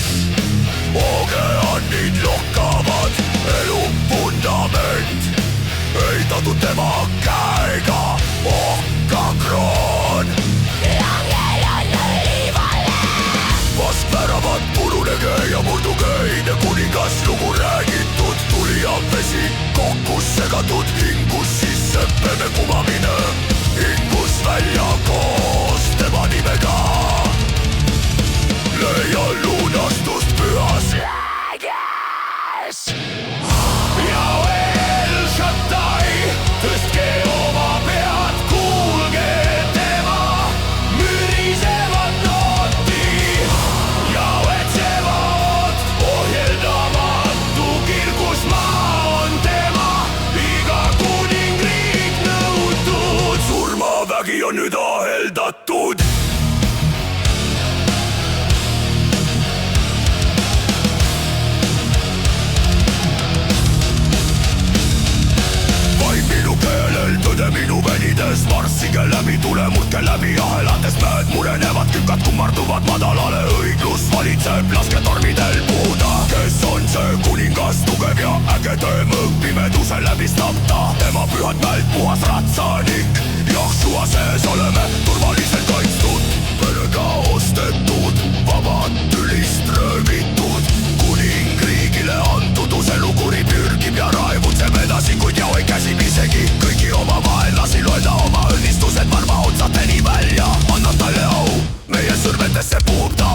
kes ookeanid lohkavad, elu vundament ehitatud tema käega, okkakroon. langel on õlivale. vaskväravad, pununege ja murdugeide kuningas, lugu räägitud, tuli ja vesi kokku segatud, hingus sisse peme kumamine, hingus välja koos tema nimega. leia lunastust pühas rääges. ja El Shaddai, tõstke oma pead, kuulge tema mürisevat nooti. ja Tsevaot, ohjeldamatu kirgus maa on tema, iga kuningriik nõutud. surmavägi on nüüd aheldatud. tõde minu venides, marssige läbi, tule murdke läbi ahelates, mööd murenevad kükad kummarduvad madalale, õiglus valitseb, laske tormidel puhuda. kes on see kuningas, tugev ja äge, tõemõõg pimeduse läbistab ta, tema pühad mäelt puhas ratsanik. Jahšua sees oleme turvaliselt kaitstud, perega ostetud, vabad tülist röövitud, kuningriigile antud useluguri pürgib ja raevutseb edasi, kuid jaoi käsib isegi kõigi oma vaenlasi, loeda oma õnnistused varva otsateni välja, annan talle au, meie sõrmedesse puhub ta.